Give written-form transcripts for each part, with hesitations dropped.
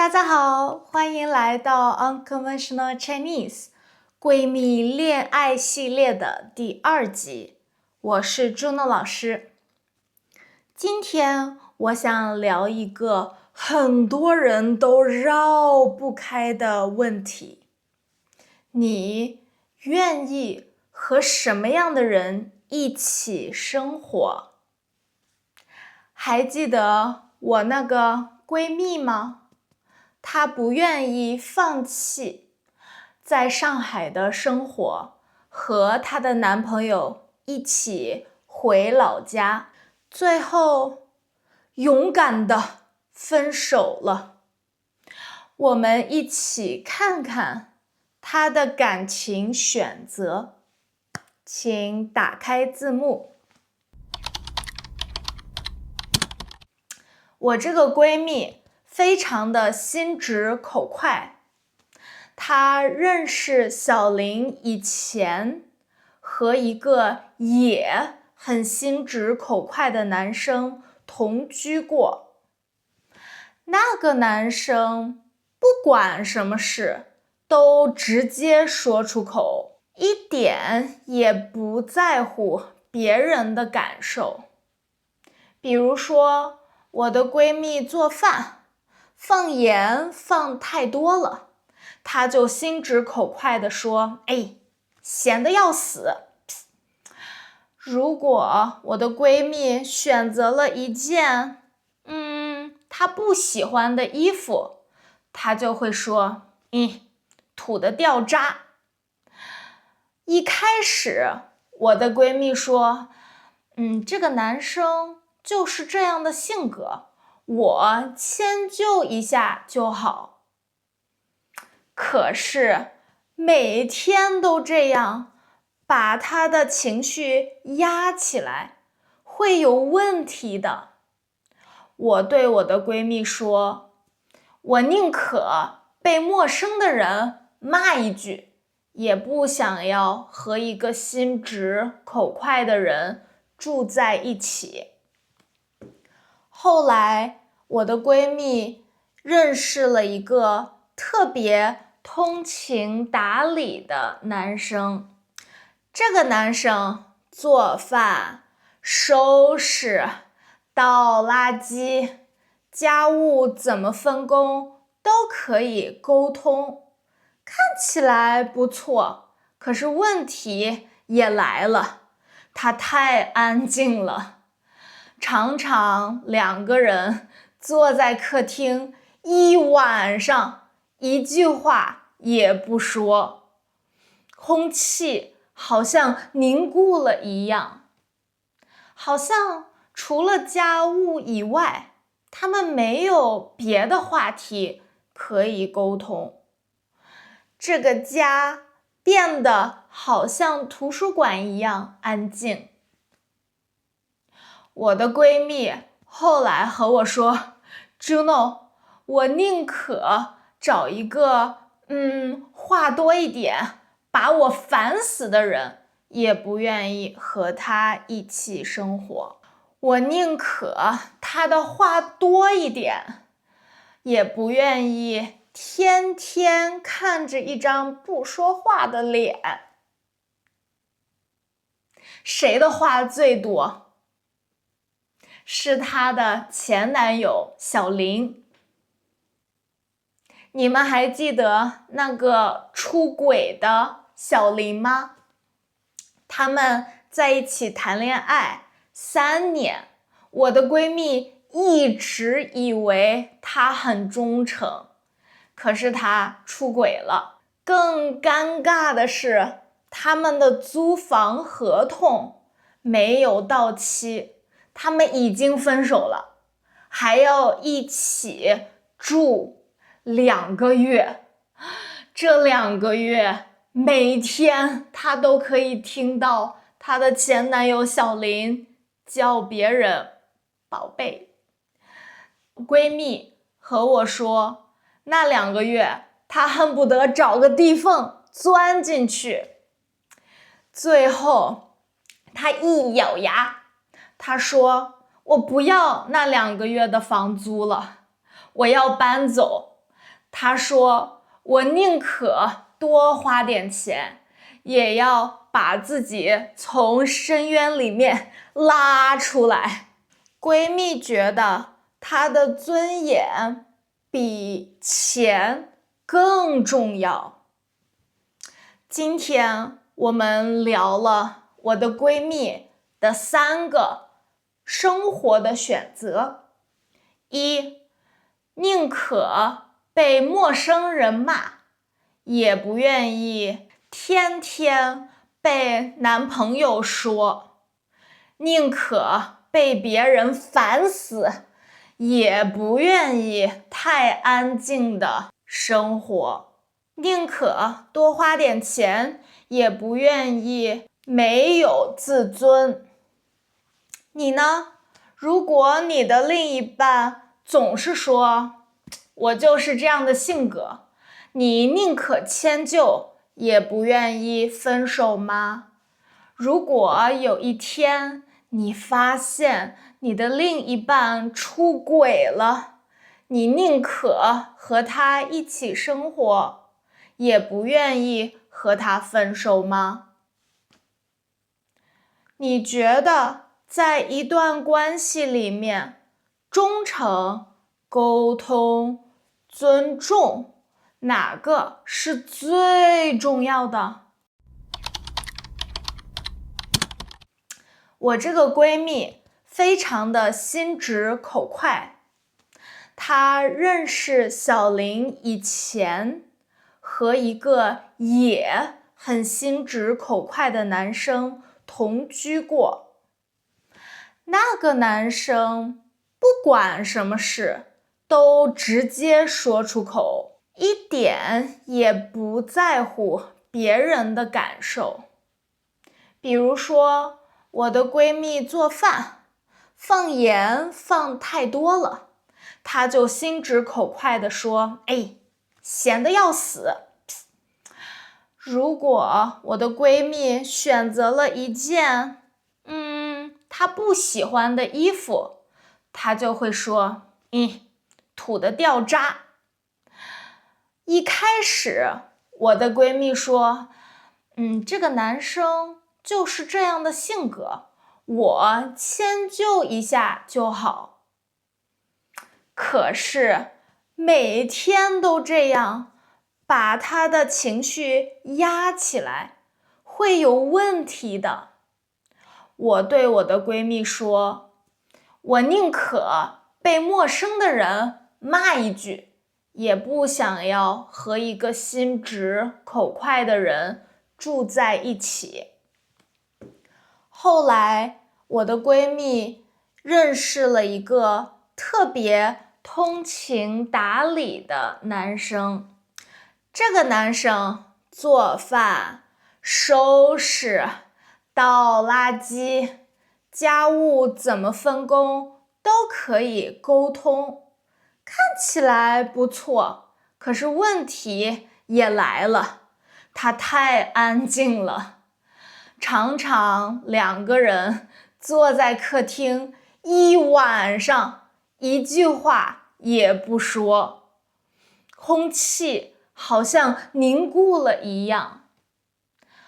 大家好，欢迎来到 Unconventional Chinese 闺蜜恋爱系列的第2集，我是朱诺老师。今天我想聊一个很多人都绕不开的问题：你愿意和什么样的人一起生活？还记得我那个闺蜜吗？她不愿意放弃在上海的生活，和她的男朋友一起回老家，最后勇敢的分手了。我们一起看看她的感情选择，请打开字幕。我这个闺蜜非常的心直口快，她认识小林以前和一个也很心直口快的男生同居过。那个男生不管什么事都直接说出口，一点也不在乎别人的感受。比如说，我的闺蜜做饭放盐放太多了，她就心直口快地说：“哎，咸得要死。”如果我的闺蜜选择了一件她不喜欢的衣服，她就会说：“土得掉渣。”一开始我的闺蜜说：“这个男生就是这样的性格，我迁就一下就好。”可是每天都这样，把他的情绪压起来，会有问题的。我对我的闺蜜说，我宁可被陌生的人骂一句，也不想要和一个心直口快的人住在一起。后来我的闺蜜认识了一个特别通情达理的男生，这个男生做饭、收拾、倒垃圾、家务怎么分工都可以沟通，看起来不错，可是问题也来了，他太安静了，常常2个人坐在客厅一晚上，一句话也不说，空气好像凝固了一样，好像除了家务以外，他们没有别的话题可以沟通。这个家变得好像图书馆一样安静。我的闺蜜后来和我说，Juno， 我宁可找一个话多一点，把我烦死的人，也不愿意和他一起生活。我宁可他的话多一点，也不愿意天天看着一张不说话的脸。谁的话最多？是她的前男友小林。你们还记得那个出轨的小林吗？他们在一起谈恋爱3年，我的闺蜜一直以为他很忠诚，可是他出轨了。更尴尬的是，他们的租房合同没有到期，他们已经分手了，还要一起住2个月。这2个月每天她都可以听到她的前男友小林叫别人宝贝。闺蜜和我说，那2个月她恨不得找个地缝钻进去。最后她一咬牙，她说，我不要那2个月的房租了，我要搬走，她说我宁可多花点钱，也要把自己从深渊里面拉出来。闺蜜觉得她的尊严比钱更重要。今天我们聊了我的闺蜜的3个生活的选择：一，宁可被陌生人骂，也不愿意天天被男朋友说；宁可被别人烦死，也不愿意太安静的生活；宁可多花点钱，也不愿意没有自尊。你呢？如果你的另一半总是说我就是这样的性格，你宁可迁就，也不愿意分手吗？如果有一天你发现你的另一半出轨了，你宁可和他一起生活，也不愿意和他分手吗？你觉得在一段关系里面，忠诚、沟通、尊重，哪个是最重要的？我这个闺蜜非常的心直口快，她认识小林以前和一个也很心直口快的男生同居过。那个男生不管什么事都直接说出口，一点也不在乎别人的感受。比如说，我的闺蜜做饭放盐放太多了，她就心直口快地说：咸得要死。如果我的闺蜜选择了一件她不喜欢的衣服，她就会说土得掉渣。一开始我的闺蜜说这个男生就是这样的性格，我迁就一下就好。可是每天都这样，把他的情绪压起来，会有问题的。我对我的闺蜜说，我宁可被陌生的人骂一句，也不想要和一个心直口快的人住在一起。后来我的闺蜜认识了一个特别通情达理的男生，这个男生做饭、收拾、倒垃圾、家务怎么分工都可以沟通，看起来不错，可是问题也来了，他太安静了。常常2个人坐在客厅一晚上，一句话也不说，空气好像凝固了一样，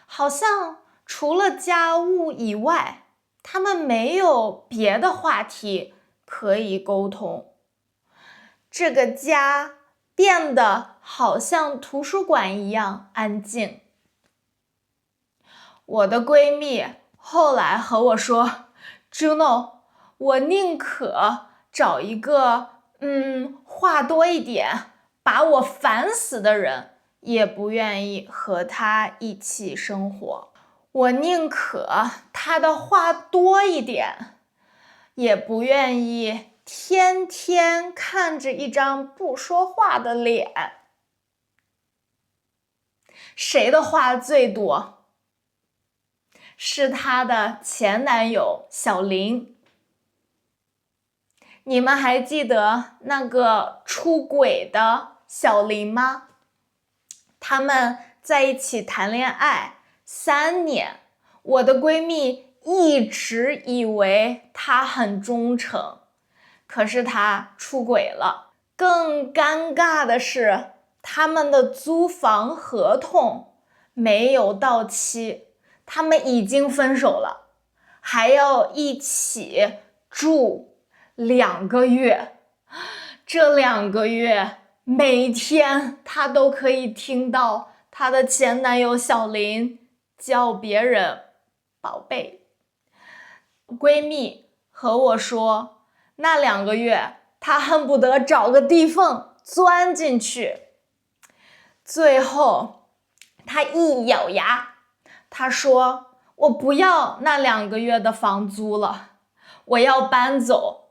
好像除了家务以外，他们没有别的话题可以沟通。这个家变得好像图书馆一样安静。我的闺蜜后来和我说 Juno， 我宁可找一个话多一点把我烦死的人，也不愿意和他一起生活。我宁可他的话多一点，也不愿意天天看着一张不说话的脸。谁的话最多？是她的前男友小林。你们还记得那个出轨的小林吗？他们在一起谈恋爱3年，我的闺蜜一直以为他很忠诚，可是他出轨了。更尴尬的是，他们的租房合同没有到期，他们已经分手了，还要一起住2个月。这2个月，每天她都可以听到她的前男友小林叫别人宝贝。闺蜜和我说，那2个月她恨不得找个地缝钻进去。最后她一咬牙，她说，我不要那2个月的房租了，我要搬走。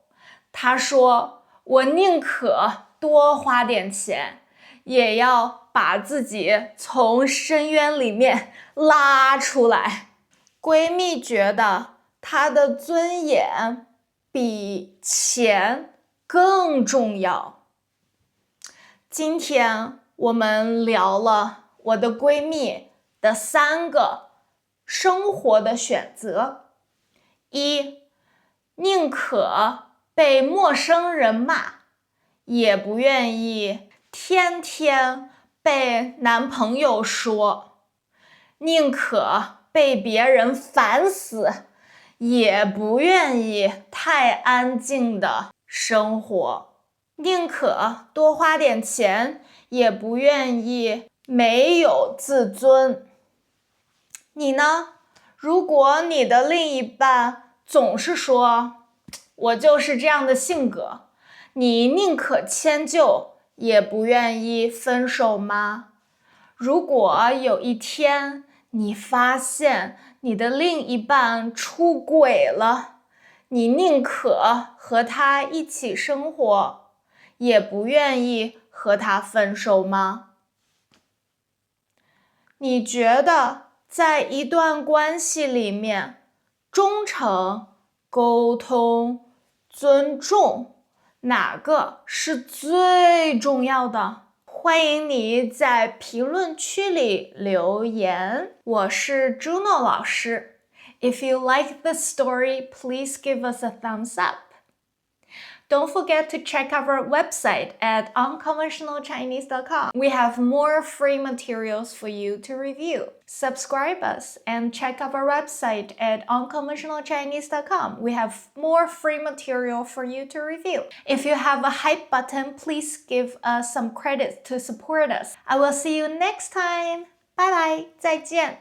她说，我宁可多花点钱，也要把自己从深渊里面拉出来。闺蜜觉得她的尊严比钱更重要。今天我们聊了我的闺蜜的3个生活的选择：一，宁可被陌生人骂，也不愿意天天被男朋友说；宁可被别人烦死，也不愿意太安静的生活；宁可多花点钱，也不愿意没有自尊。你呢？如果你的另一半总是说，我就是这样的性格，你宁可迁就，也不愿意分手吗？如果有一天你发现你的另一半出轨了，你宁可和他一起生活，也不愿意和他分手吗？你觉得在一段关系里面，忠诚、沟通、尊重，哪个是最重要的？欢迎你在评论区里留言。我是 Juno 老师。If you like this story, please give us a thumbs up. Don't forget to check out our website at unconventionalchinese.com. We have more free materials for you to review. Subscribe us and check out our website at unconventionalchinese.com. We have more free material for you to review. If you have a hype button, please give us some credit to support us. I will see you next time. Bye bye. 再见。